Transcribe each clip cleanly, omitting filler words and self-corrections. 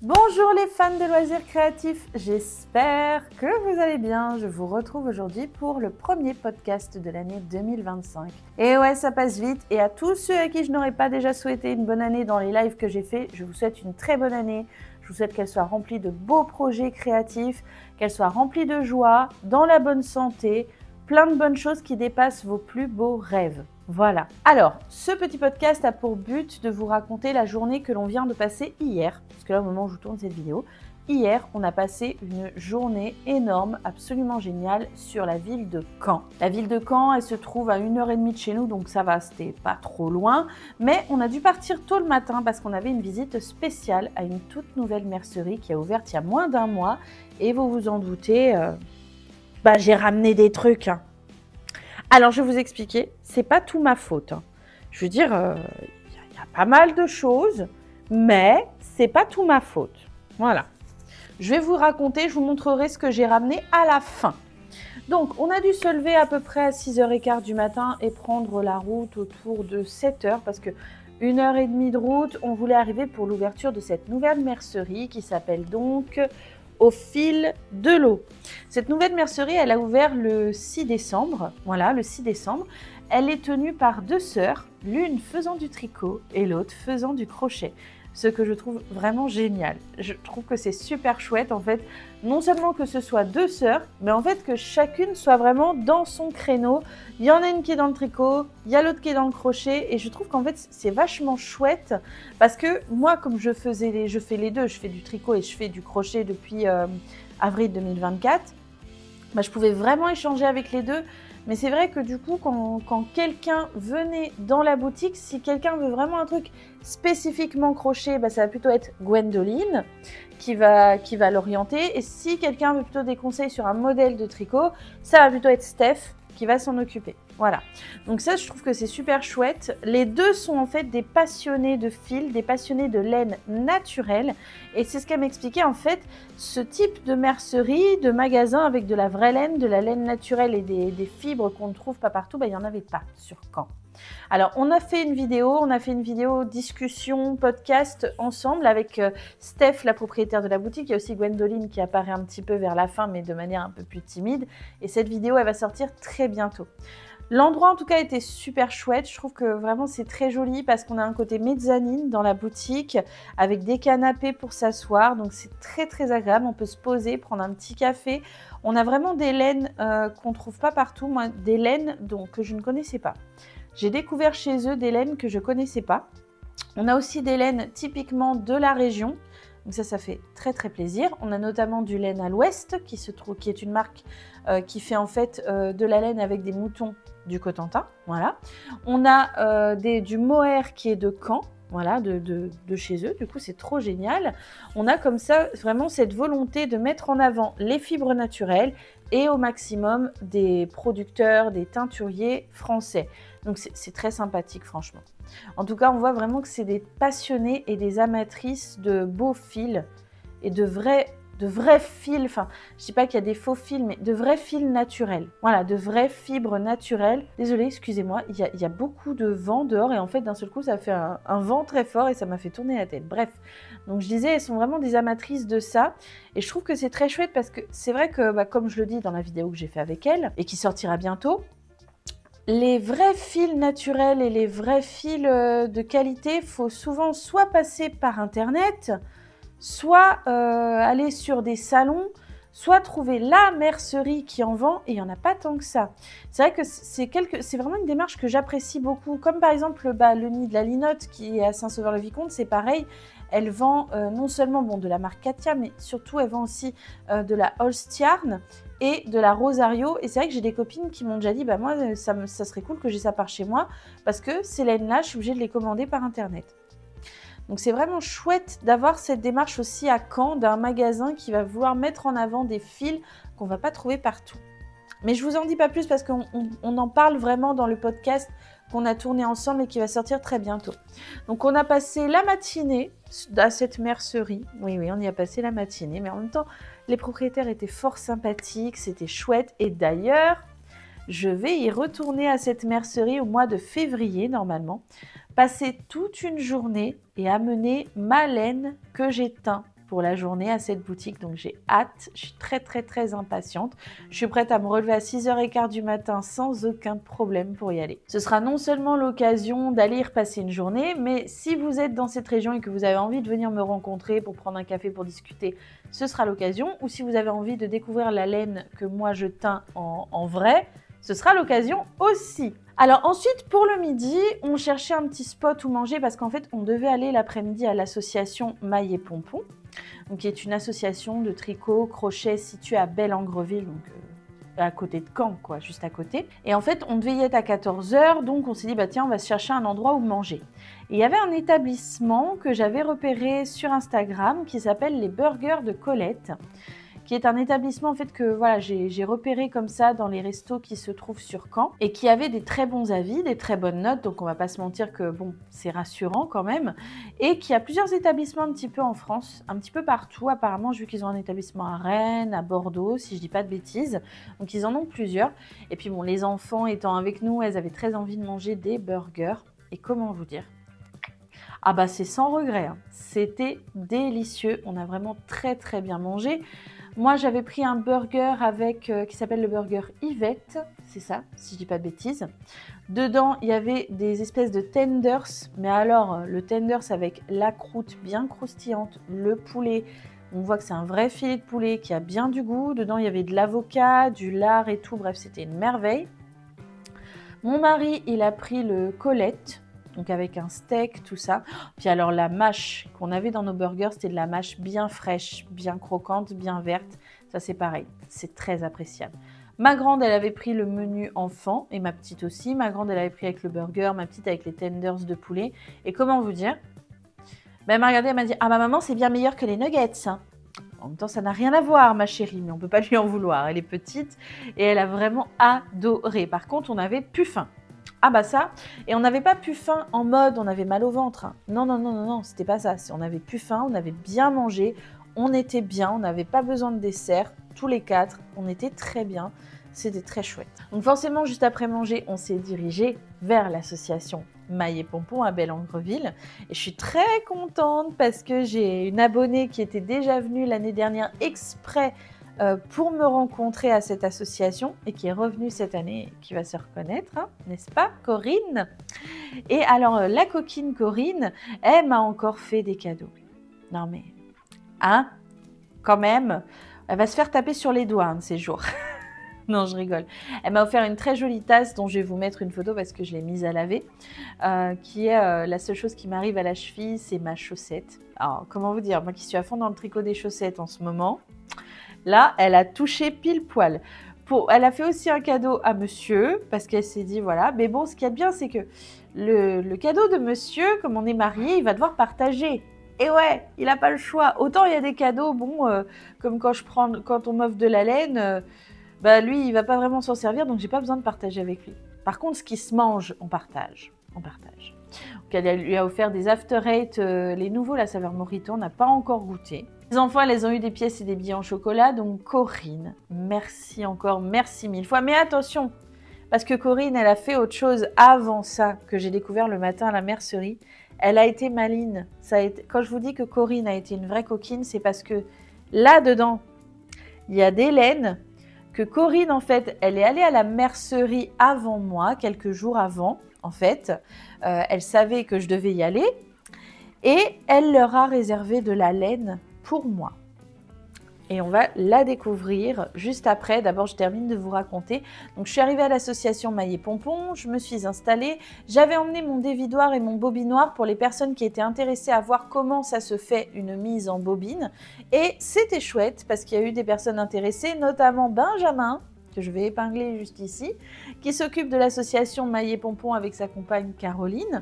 Bonjour les fans de loisirs créatifs, j'espère que vous allez bien. Je vous retrouve aujourd'hui pour le premier podcast de l'année 2025. Et ouais, ça passe vite. Et à tous ceux à qui je n'aurais pas déjà souhaité une bonne année dans les lives que j'ai fait, je vous souhaite une très bonne année. Je vous souhaite qu'elle soit remplie de beaux projets créatifs, qu'elle soit remplie de joie, dans la bonne santé, plein de bonnes choses qui dépassent vos plus beaux rêves. Voilà. Alors, ce petit podcast a pour but de vous raconter la journée que l'on vient de passer hier, parce que là, au moment où je tourne cette vidéo, hier, on a passé une journée énorme, absolument géniale, sur la ville de Caen. La ville de Caen, elle se trouve à 1h30 de chez nous, donc ça va, c'était pas trop loin, mais on a dû partir tôt le matin parce qu'on avait une visite spéciale à une toute nouvelle mercerie qui a ouvert il y a moins d'un mois, et vous vous en doutez, j'ai ramené des trucs, hein. Alors, je vais vous expliquer, c'est pas tout ma faute. Je veux dire, y a pas mal de choses, mais c'est pas tout ma faute. Voilà. Je vais vous raconter, je vous montrerai ce que j'ai ramené à la fin. Donc, on a dû se lever à peu près à 6h15 du matin et prendre la route autour de 7h parce que 1h30 de route, on voulait arriver pour l'ouverture de cette nouvelle mercerie qui s'appelle donc Au fil de l'eau. Cette nouvelle mercerie, elle a ouvert le 6 décembre. Voilà, le 6 décembre. Elle est tenue par deux sœurs, l'une faisant du tricot et l'autre faisant du crochet. Ce que je trouve vraiment génial. Je trouve que c'est super chouette, en fait, non seulement que ce soit deux sœurs, mais en fait que chacune soit vraiment dans son créneau. Il y en a une qui est dans le tricot, il y a l'autre qui est dans le crochet, et je trouve qu'en fait c'est vachement chouette, parce que moi, comme je fais les deux, je fais du tricot et je fais du crochet depuis avril 2024, je pouvais vraiment échanger avec les deux. Mais c'est vrai que du coup, quand quelqu'un venait dans la boutique, si quelqu'un veut vraiment un truc spécifiquement crochet, ça va plutôt être Gwendoline qui va l'orienter. Et si quelqu'un veut plutôt des conseils sur un modèle de tricot, ça va plutôt être Steph qui va s'en occuper. Voilà. Donc ça, je trouve que c'est super chouette. Les deux sont en fait des passionnés de fil, des passionnés de laine naturelle. Et c'est ce qu'elle m'expliquait en fait. Ce type de mercerie, de magasin avec de la vraie laine, de la laine naturelle et des fibres qu'on ne trouve pas partout, il n'y en avait pas sur Caen. Alors, on a fait une vidéo discussion, podcast ensemble avec Steph, la propriétaire de la boutique. Il y a aussi Gwendoline qui apparaît un petit peu vers la fin, mais de manière un peu plus timide. Et cette vidéo, elle va sortir très bientôt. L'endroit, en tout cas, était super chouette. Je trouve que vraiment, c'est très joli parce qu'on a un côté mezzanine dans la boutique avec des canapés pour s'asseoir. Donc, c'est très, très agréable. On peut se poser, prendre un petit café. On a vraiment des laines qu'on ne trouve pas partout. Moi, des laines que je ne connaissais pas. J'ai découvert chez eux des laines que je ne connaissais pas. On a aussi des laines typiquement de la région. Donc ça fait très très plaisir. On a notamment du laine à l'ouest qui est une marque qui fait en fait de la laine avec des moutons du Cotentin. Voilà. On a du mohair qui est de Caen. Voilà, de chez eux. Du coup, c'est trop génial. On a comme ça vraiment cette volonté de mettre en avant les fibres naturelles et au maximum des producteurs, des teinturiers français. Donc, c'est très sympathique, franchement. En tout cas, on voit vraiment que c'est des passionnés et des amatrices de beaux fils et de vrais fils. Enfin, je ne dis pas qu'il y a des faux fils, mais de vrais fils naturels. Voilà, de vraies fibres naturelles. Désolée, excusez-moi, il y a beaucoup de vent dehors et en fait, d'un seul coup, ça fait un vent très fort et ça m'a fait tourner la tête. Bref, donc je disais, elles sont vraiment des amatrices de ça et je trouve que c'est très chouette parce que c'est vrai que, comme je le dis dans la vidéo que j'ai fait avec elle et qui sortira bientôt, les vrais fils naturels et les vrais fils de qualité, il faut souvent soit passer par Internet, soit aller sur des salons, soit trouver la mercerie qui en vend, et il n'y en a pas tant que ça. C'est vrai que c'est vraiment une démarche que j'apprécie beaucoup, comme par exemple le nid de la Linotte qui est à Saint-Sauveur-le-Vicomte, c'est pareil, elle vend non seulement de la marque Katia, mais surtout elle vend aussi de la Holstiarn et de la Rosario, et c'est vrai que j'ai des copines qui m'ont déjà dit, moi ça serait cool que j'ai ça par chez moi, parce que ces laines-là, je suis obligée de les commander par Internet. Donc c'est vraiment chouette d'avoir cette démarche aussi à Caen, d'un magasin qui va vouloir mettre en avant des fils qu'on ne va pas trouver partout. Mais je ne vous en dis pas plus parce qu'on en parle vraiment dans le podcast qu'on a tourné ensemble et qui va sortir très bientôt. Donc on a passé la matinée à cette mercerie. Oui, on y a passé la matinée, mais en même temps, les propriétaires étaient fort sympathiques, c'était chouette. Et d'ailleurs, je vais y retourner à cette mercerie au mois de février normalement, passer toute une journée et amener ma laine que j'ai teint pour la journée à cette boutique. Donc j'ai hâte, je suis très impatiente. Je suis prête à me relever à 6h15 du matin sans aucun problème pour y aller. Ce sera non seulement l'occasion d'aller y repasser une journée, mais si vous êtes dans cette région et que vous avez envie de venir me rencontrer pour prendre un café, pour discuter, ce sera l'occasion. Ou si vous avez envie de découvrir la laine que moi je teins en vrai, ce sera l'occasion aussi. Alors ensuite, pour le midi, on cherchait un petit spot où manger parce qu'en fait, on devait aller l'après-midi à l'association Maille et Pompon, donc, qui est une association de tricot, crochet située à Belle-Angreville, donc à côté de Caen, quoi, juste à côté. Et en fait, on devait y être à 14h, donc on s'est dit, bah tiens, on va se chercher un endroit où manger. Et il y avait un établissement que j'avais repéré sur Instagram qui s'appelle les Burgers de Colette, qui est un établissement en fait que voilà, j'ai repéré comme ça dans les restos qui se trouvent sur Caen et qui avait des très bons avis, des très bonnes notes, donc on va pas se mentir que bon, c'est rassurant quand même, et qui a plusieurs établissements un petit peu en France, un petit peu partout apparemment, j'ai vu qu'ils ont un établissement à Rennes, à Bordeaux, si je dis pas de bêtises, donc ils en ont plusieurs. Et puis bon, les enfants étant avec nous, elles avaient très envie de manger des burgers, et comment vous dire, ah bah c'est sans regret, hein. C'était délicieux, on a vraiment très bien mangé. Moi, j'avais pris un burger avec qui s'appelle le burger Yvette, c'est ça, si je dis pas de bêtises. Dedans, il y avait des espèces de tenders, mais alors le tenders avec la croûte bien croustillante, le poulet. On voit que c'est un vrai filet de poulet qui a bien du goût. Dedans, il y avait de l'avocat, du lard et tout. Bref, c'était une merveille. Mon mari, il a pris le Colette, donc avec un steak, tout ça. Puis alors la mâche qu'on avait dans nos burgers, c'était de la mâche bien fraîche, bien croquante, bien verte. Ça c'est pareil, c'est très appréciable. Ma grande, elle avait pris le menu enfant et ma petite aussi. Ma grande, elle avait pris avec le burger, ma petite avec les tenders de poulet. Et comment vous dire, ben, elle m'a regardé, elle m'a dit « Ah, ma maman, c'est bien meilleur que les nuggets, hein. » En même temps, ça n'a rien à voir, ma chérie, mais on ne peut pas lui en vouloir. Elle est petite et elle a vraiment adoré. Par contre, on avait plus faim. Ah bah ça, et on n'avait pas plus faim en mode on avait mal au ventre. Non, c'était pas ça. On avait plus faim, on avait bien mangé, on était bien, on n'avait pas besoin de dessert, tous les 4, on était très bien, c'était très chouette. Donc forcément, juste après manger, on s'est dirigé vers l'association Maille et Pompon à Belle-Angreville. Et je suis très contente parce que j'ai une abonnée qui était déjà venue l'année dernière exprès pour me rencontrer à cette association et qui est revenue cette année, qui va se reconnaître, hein, n'est-ce pas, Corinne? Et alors, la coquine Corinne, elle m'a encore fait des cadeaux. Non mais, hein, quand même, elle va se faire taper sur les doigts un de ces jours. Non, je rigole. Elle m'a offert une très jolie tasse dont je vais vous mettre une photo parce que je l'ai mise à laver, qui est la seule chose qui m'arrive à la cheville, c'est ma chaussette. Alors, comment vous dire, moi qui suis à fond dans le tricot des chaussettes en ce moment, là, elle a touché pile poil. Elle a fait aussi un cadeau à monsieur, parce qu'elle s'est dit, voilà. Mais bon, ce qu'il y a de bien, c'est que le cadeau de monsieur, comme on est marié, il va devoir partager. Et ouais, il n'a pas le choix. Autant il y a des cadeaux, bon, comme quand on m'offre de la laine, bah lui, il ne va pas vraiment s'en servir, donc j'ai pas besoin de partager avec lui. Par contre, ce qui se mange, on partage. On partage. Donc, elle lui a offert des After Eight, les nouveaux, la saveur Mojito, on n'a pas encore goûté. Les enfants, elles ont eu des pièces et des billets en chocolat, donc Corinne, merci encore, merci 1000 fois. Mais attention, parce que Corinne, elle a fait autre chose avant ça, que j'ai découvert le matin à la mercerie. Elle a été maligne. Quand je vous dis que Corinne a été une vraie coquine, c'est parce que là-dedans, il y a des laines que Corinne, en fait, elle est allée à la mercerie avant moi, quelques jours avant, en fait. Elle savait que je devais y aller et elle leur a réservé de la laine pour moi. Et on va la découvrir juste après. D'abord, je termine de vous raconter. Donc, je suis arrivée à l'association Maille et Pompon, je me suis installée. J'avais emmené mon dévidoir et mon bobinoir pour les personnes qui étaient intéressées à voir comment ça se fait une mise en bobine. Et c'était chouette parce qu'il y a eu des personnes intéressées, notamment Benjamin, que je vais épingler juste ici, qui s'occupe de l'association Maille et Pompon avec sa compagne Caroline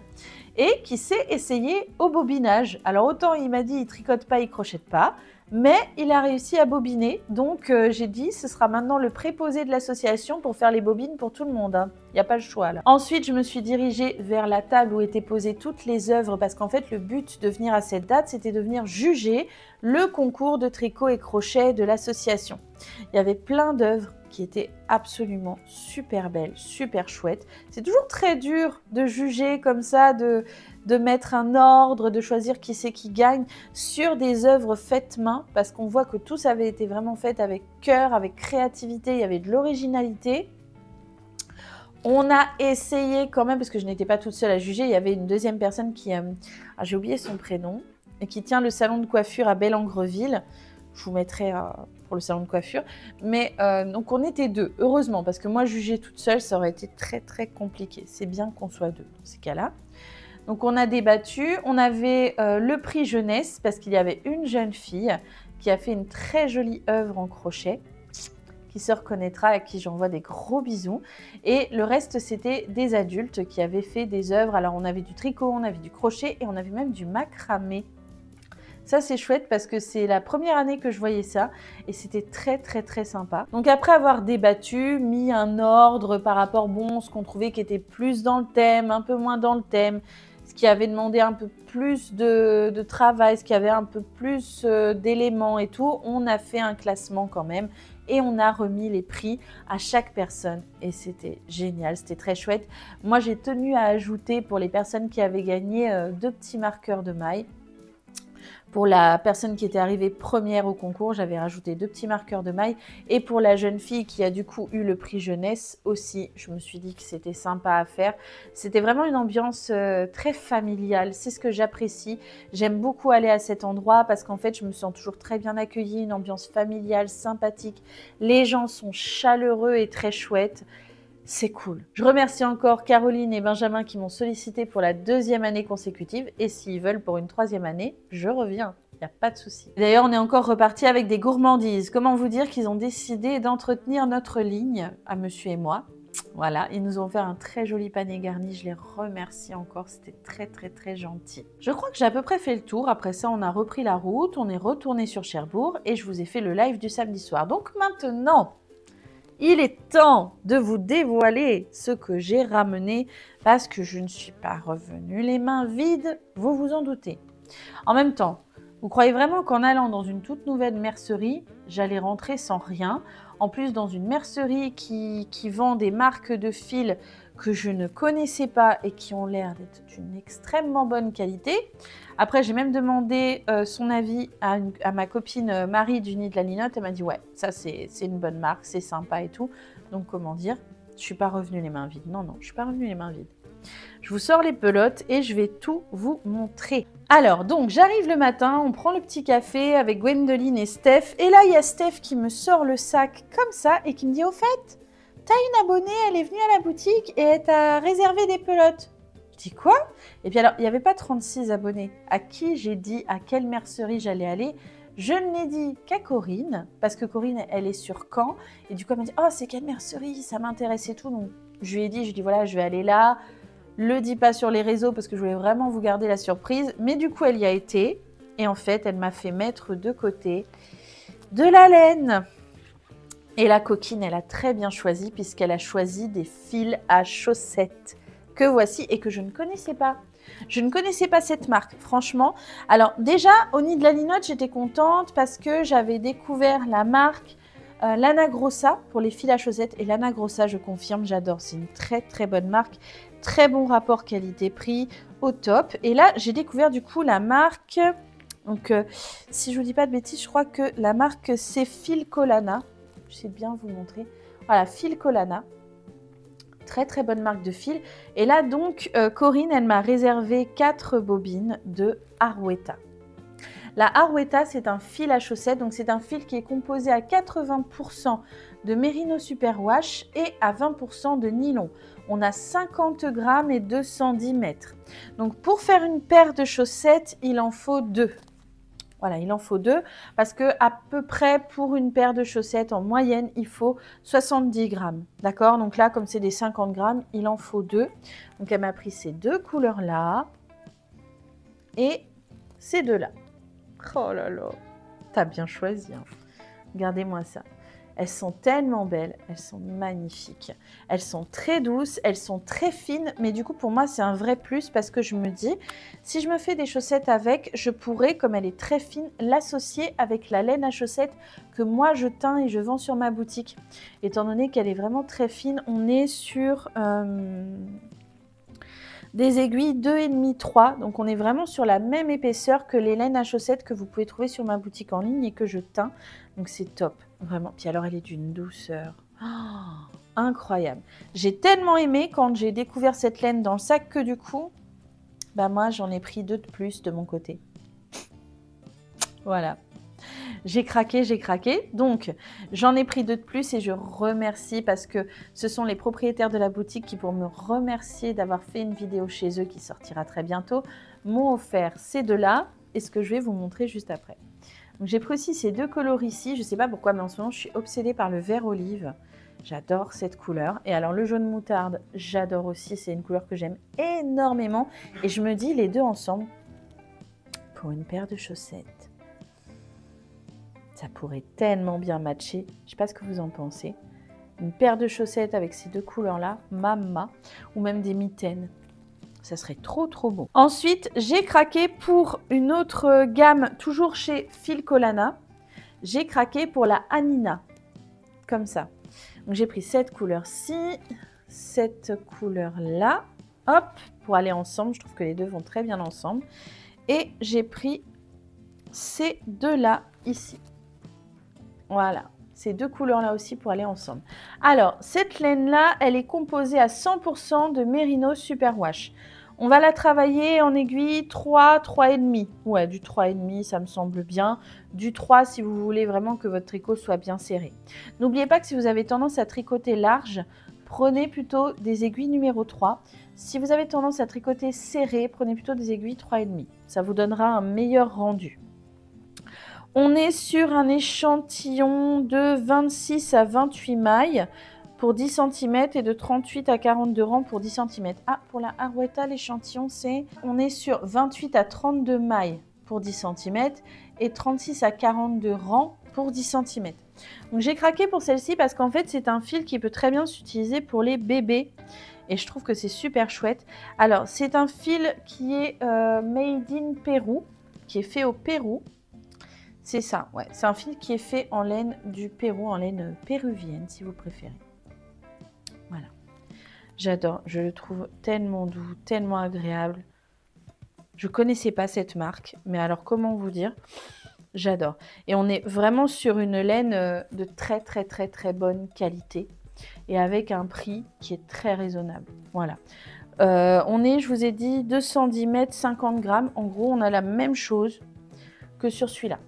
et qui s'est essayé au bobinage. Alors, autant il m'a dit il tricote pas, il crochette pas, mais il a réussi à bobiner, donc j'ai dit ce sera maintenant le préposé de l'association pour faire les bobines pour tout le monde. Hein. Il n'y a pas le choix là. Ensuite, je me suis dirigée vers la table où étaient posées toutes les œuvres parce qu'en fait, le but de venir à cette date, c'était de venir juger le concours de tricot et crochet de l'association. Il y avait plein d'œuvres qui était absolument super belle, super chouette. C'est toujours très dur de juger comme ça, de mettre un ordre, de choisir qui c'est qui gagne sur des œuvres faites main, parce qu'on voit que tout ça avait été vraiment fait avec cœur, avec créativité, il y avait de l'originalité. On a essayé quand même, parce que je n'étais pas toute seule à juger, il y avait une deuxième personne qui, j'ai oublié son prénom, et qui tient le salon de coiffure à Bellengreville. Je vous mettrai pour le salon de coiffure. Mais donc on était deux, heureusement, parce que moi juger toute seule, ça aurait été très très compliqué. C'est bien qu'on soit deux dans ces cas-là. Donc on a débattu, on avait le prix jeunesse, parce qu'il y avait une jeune fille qui a fait une très jolie œuvre en crochet, qui se reconnaîtra, à qui j'envoie des gros bisous. Et le reste, c'était des adultes qui avaient fait des œuvres. Alors on avait du tricot, on avait du crochet et on avait même du macramé. Ça, c'est chouette parce que c'est la première année que je voyais ça et c'était très, très, très sympa. Donc, après avoir débattu, mis un ordre par rapport, ce qu'on trouvait qui était plus dans le thème, un peu moins dans le thème, ce qui avait demandé un peu plus de travail, ce qui avait un peu plus d'éléments et tout, on a fait un classement quand même et on a remis les prix à chaque personne et c'était génial, c'était très chouette. Moi, j'ai tenu à ajouter pour les personnes qui avaient gagné 2 petits marqueurs de maille. Pour la personne qui était arrivée première au concours, j'avais rajouté 2 petits marqueurs de maille. Et pour la jeune fille qui a du coup eu le prix jeunesse aussi, je me suis dit que c'était sympa à faire. C'était vraiment une ambiance très familiale, c'est ce que j'apprécie. J'aime beaucoup aller à cet endroit parce qu'en fait, je me sens toujours très bien accueillie, une ambiance familiale, sympathique. Les gens sont chaleureux et très chouettes. C'est cool. Je remercie encore Caroline et Benjamin qui m'ont sollicité pour la 2e année consécutive et s'ils veulent pour une 3e année, je reviens. Il n'y a pas de souci. D'ailleurs, on est encore reparti avec des gourmandises. Comment vous dire qu'ils ont décidé d'entretenir notre ligne à monsieur et moi. Voilà, ils nous ont fait un très joli panier garni. Je les remercie encore. C'était très, très, très gentil. Je crois que j'ai à peu près fait le tour. Après ça, on a repris la route. On est retourné sur Cherbourg et je vous ai fait le live du samedi soir. Donc maintenant, il est temps de vous dévoiler ce que j'ai ramené parce que je ne suis pas revenue les mains vides, vous vous en doutez. En même temps, vous croyez vraiment qu'en allant dans une toute nouvelle mercerie, j'allais rentrer sans rien? En plus, dans une mercerie qui vend des marques de fils que je ne connaissais pas et qui ont l'air d'être d'une extrêmement bonne qualité. Après, j'ai même demandé son avis à ma copine Marie du Nid de la Linotte. Elle m'a dit « Ouais, ça c'est une bonne marque, c'est sympa et tout. » Donc, comment dire, je ne suis pas revenue les mains vides. Non, non, je ne suis pas revenue les mains vides. Je vous sors les pelotes et je vais tout vous montrer. Alors, donc, j'arrive le matin, on prend le petit café avec Gwendoline et Steph. Et là, il y a Steph qui me sort le sac comme ça et qui me dit « Au fait, t'as une abonnée, elle est venue à la boutique et elle t'a réservé des pelotes. » Je dis quoi? Et puis alors, il n'y avait pas 36 abonnés. À qui j'ai dit à quelle mercerie j'allais aller? Je ne l'ai dit qu'à Corinne, parce que Corinne, elle est sur Caen. Et du coup, elle m'a dit, oh, c'est quelle mercerie? Ça m'intéresse et tout. Donc, je lui ai dit, voilà, je vais aller là. Le dis pas sur les réseaux, parce que je voulais vraiment vous garder la surprise. Mais du coup, elle y a été. Et en fait, elle m'a fait mettre de côté de la laine. Et la coquine, elle a très bien choisi, puisqu'elle a choisi des fils à chaussettes que voici et que je ne connaissais pas. Je ne connaissais pas cette marque, franchement. Alors déjà, au Nid de la Linotte, j'étais contente parce que j'avais découvert la marque Lana Grossa pour les fils à chaussettes. Et Lana Grossa, je confirme, j'adore. C'est une très très bonne marque. Très bon rapport qualité-prix, au top. Et là, j'ai découvert du coup la marque... Donc, si je vous dis pas de bêtises, je crois que la marque, c'est Filcolana. Je sais bien vous montrer. Voilà, Filcolana. Très très bonne marque de fil. Et là donc Corinne, elle m'a réservé 4 bobines de Arwetta. La Arwetta, c'est un fil à chaussettes, donc c'est un fil qui est composé à 80% de Merino Superwash et à 20% de nylon. On a 50 grammes et 210 mètres. Donc pour faire une paire de chaussettes, il en faut 2. Voilà, il en faut 2 parce que à peu près pour une paire de chaussettes en moyenne, il faut 70 grammes. D'accord? Donc là, comme c'est des 50 grammes, il en faut 2. Donc elle m'a pris ces 2 couleurs-là et ces 2-là. Oh là là, t'as bien choisi. Hein. Regardez-moi ça. Elles sont tellement belles, elles sont magnifiques. Elles sont très douces, elles sont très fines, mais du coup pour moi c'est un vrai plus parce que je me dis, si je me fais des chaussettes avec, je pourrais, comme elle est très fine, l'associer avec la laine à chaussettes que moi je teins et je vends sur ma boutique. Étant donné qu'elle est vraiment très fine, on est sur des aiguilles 2,5-3, donc on est vraiment sur la même épaisseur que les laines à chaussettes que vous pouvez trouver sur ma boutique en ligne et que je teins, donc c'est top, vraiment. Puis alors elle est d'une douceur incroyable. J'ai tellement aimé quand j'ai découvert cette laine dans le sac que du coup, bah moi j'en ai pris 2 de plus de mon côté. Voilà. J'ai craqué, j'ai craqué. Donc, j'en ai pris 2 de plus et je remercie parce que ce sont les propriétaires de la boutique qui, pour me remercier d'avoir fait une vidéo chez eux qui sortira très bientôt, m'ont offert ces 2-là et ce que je vais vous montrer juste après. Donc, j'ai pris aussi ces 2 coloris ici. Je ne sais pas pourquoi, mais en ce moment, je suis obsédée par le vert olive. J'adore cette couleur. Et alors, le jaune moutarde, j'adore aussi. C'est une couleur que j'aime énormément. Et je me dis, les 2 ensemble, pour une paire de chaussettes, ça pourrait tellement bien matcher. Je ne sais pas ce que vous en pensez. Une paire de chaussettes avec ces 2 couleurs-là, mamma, ou même des mitaines. Ça serait trop, trop beau. Ensuite, j'ai craqué pour une autre gamme, toujours chez Filcolana. J'ai craqué pour la Anina, comme ça. Donc, j'ai pris cette couleur-ci, cette couleur-là, hop, pour aller ensemble. Je trouve que les 2 vont très bien ensemble. Et j'ai pris ces 2-là, ici. Voilà, ces 2 couleurs-là aussi pour aller ensemble. Alors, cette laine-là, elle est composée à 100% de Merino Superwash. On va la travailler en aiguille 3, 3,5. Ouais, du 3,5, ça me semble bien. Du 3, si vous voulez vraiment que votre tricot soit bien serré. N'oubliez pas que si vous avez tendance à tricoter large, prenez plutôt des aiguilles numéro 3. Si vous avez tendance à tricoter serré, prenez plutôt des aiguilles 3,5. Ça vous donnera un meilleur rendu. On est sur un échantillon de 26 à 28 mailles pour 10 cm et de 38 à 42 rangs pour 10 cm. Ah, pour la Harwetta, l'échantillon, on est sur 28 à 32 mailles pour 10 cm et 36 à 42 rangs pour 10 cm. Donc j'ai craqué pour celle-ci parce qu'en fait, c'est un fil qui peut très bien s'utiliser pour les bébés. Et je trouve que c'est super chouette. Alors, c'est un fil qui est made in Pérou, qui est fait au Pérou. C'est ça, ouais. C'est un fil qui est fait en laine du Pérou, en laine péruvienne, si vous préférez. Voilà. J'adore. Je le trouve tellement doux, tellement agréable. Je ne connaissais pas cette marque, mais alors comment vous dire? J'adore. Et on est vraiment sur une laine de très, très, très, très bonne qualité et avec un prix qui est très raisonnable. Voilà. On est, je vous ai dit, 210 mètres, 50 grammes. En gros, on a la même chose que sur celui-là.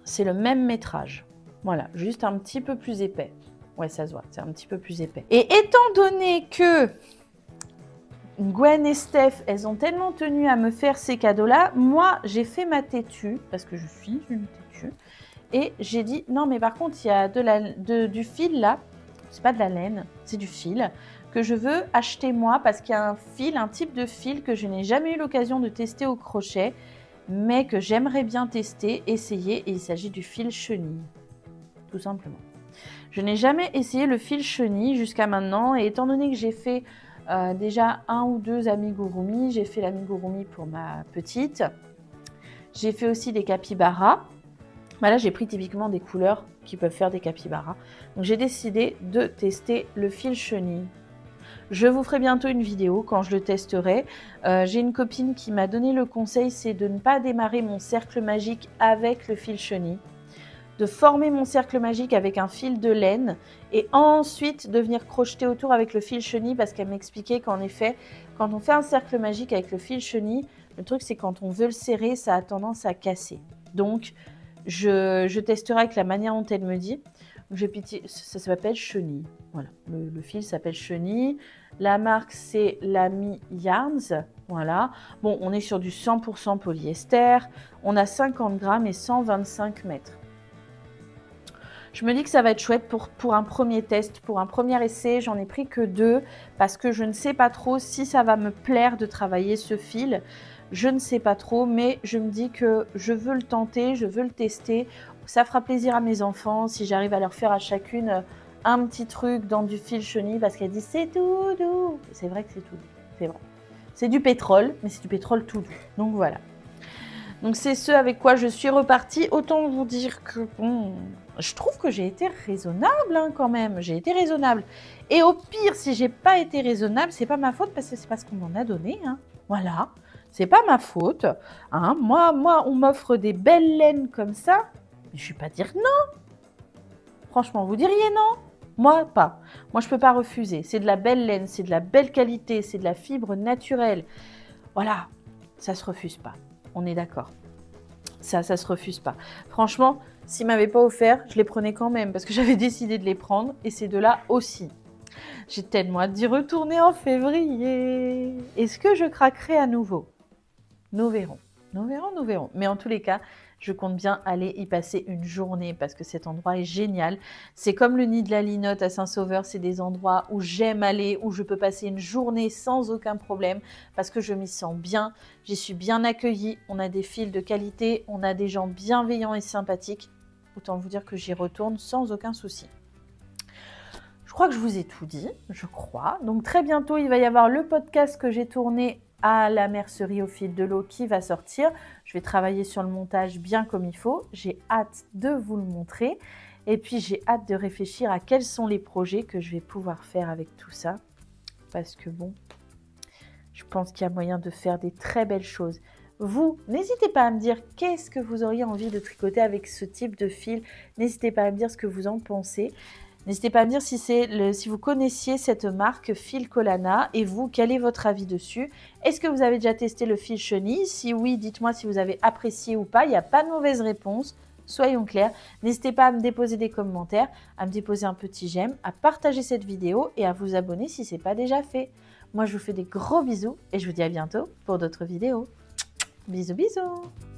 C'est le même métrage. Voilà, juste un petit peu plus épais. Ouais, ça se voit, c'est un petit peu plus épais. Et étant donné que Gwen et Steph, elles ont tellement tenu à me faire ces cadeaux-là, moi, j'ai fait ma têtue, parce que je suis une têtue, et j'ai dit, non, mais par contre, il y a du fil là, c'est pas de la laine, c'est du fil, que je veux acheter moi, parce qu'il y a un fil, un type de fil que je n'ai jamais eu l'occasion de tester au crochet, mais que j'aimerais bien tester, essayer, et il s'agit du fil chenille, tout simplement. Je n'ai jamais essayé le fil chenille jusqu'à maintenant, et étant donné que j'ai fait déjà 1 ou 2 amigurumi, j'ai fait l'amigurumi pour ma petite, j'ai fait aussi des capybaras. Là, j'ai pris typiquement des couleurs qui peuvent faire des capybaras, donc j'ai décidé de tester le fil chenille. Je vous ferai bientôt une vidéo quand je le testerai. J'ai une copine qui m'a donné le conseil, c'est de ne pas démarrer mon cercle magique avec le fil chenille, de former mon cercle magique avec un fil de laine et ensuite de venir crocheter autour avec le fil chenille, parce qu'elle m'expliquait qu'en effet, quand on fait un cercle magique avec le fil chenille, le truc c'est quand on veut le serrer, ça a tendance à casser. Donc, je testerai avec la manière dont elle me dit. Ça s'appelle chenille. Voilà, le fil s'appelle chenille. La marque, c'est Lamy Yarns. Voilà. Bon, on est sur du 100% polyester. On a 50 grammes et 125 mètres. Je me dis que ça va être chouette pour un premier test, pour un premier essai. J'en ai pris que 2 parce que je ne sais pas trop si ça va me plaire de travailler ce fil. Je ne sais pas trop, mais je me dis que je veux le tenter, je veux le tester. Ça fera plaisir à mes enfants si j'arrive à leur faire à chacune un petit truc dans du fil chenille parce qu'elle dit c'est tout doux. C'est vrai que c'est tout doux, c'est vrai. C'est du pétrole, mais c'est du pétrole tout doux. Donc voilà. Donc c'est ce avec quoi je suis repartie. Autant vous dire que bon, je trouve que j'ai été raisonnable quand même. J'ai été raisonnable. Et au pire, si j'ai pas été raisonnable, c'est pas ma faute parce que c'est parce qu'on m'en a donné. Voilà, c'est pas ma faute. Moi, on m'offre des belles laines comme ça. Je vais pas dire non. Franchement, vous diriez non? Moi, pas. Moi, je peux pas refuser. C'est de la belle laine, c'est de la belle qualité, c'est de la fibre naturelle. Voilà, ça se refuse pas. On est d'accord. Ça se refuse pas. Franchement, s'ils m'avaient pas offert, je les prenais quand même parce que j'avais décidé de les prendre et ces deux-là aussi. J'ai tellement hâte d'y retourner en février. Est-ce que je craquerai à nouveau? Nous verrons. Nous verrons, nous verrons. Mais en tous les cas, je compte bien aller y passer une journée parce que cet endroit est génial. C'est comme le Nid de la Linotte à Saint-Sauveur, c'est des endroits où j'aime aller, où je peux passer une journée sans aucun problème parce que je m'y sens bien, j'y suis bien accueillie, on a des fils de qualité, on a des gens bienveillants et sympathiques. Autant vous dire que j'y retourne sans aucun souci. Je crois que je vous ai tout dit, je crois. Donc très bientôt, il va y avoir le podcast que j'ai tourné à la mercerie au fil de l'eau qui va sortir. Je vais travailler sur le montage bien comme il faut. J'ai hâte de vous le montrer. Et puis, j'ai hâte de réfléchir à quels sont les projets que je vais pouvoir faire avec tout ça. Parce que bon, je pense qu'il y a moyen de faire des très belles choses. Vous, n'hésitez pas à me dire qu'est-ce que vous auriez envie de tricoter avec ce type de fil. N'hésitez pas à me dire ce que vous en pensez. N'hésitez pas à me dire si vous connaissiez cette marque Fil Collana et vous, quel est votre avis dessus? Est-ce que vous avez déjà testé le fil chenille? Si oui, dites-moi si vous avez apprécié ou pas. Il n'y a pas de mauvaise réponse, soyons clairs. N'hésitez pas à me déposer des commentaires, à me déposer un petit j'aime, à partager cette vidéo et à vous abonner si ce n'est pas déjà fait. Moi, je vous fais des gros bisous et je vous dis à bientôt pour d'autres vidéos. Bisous, bisous!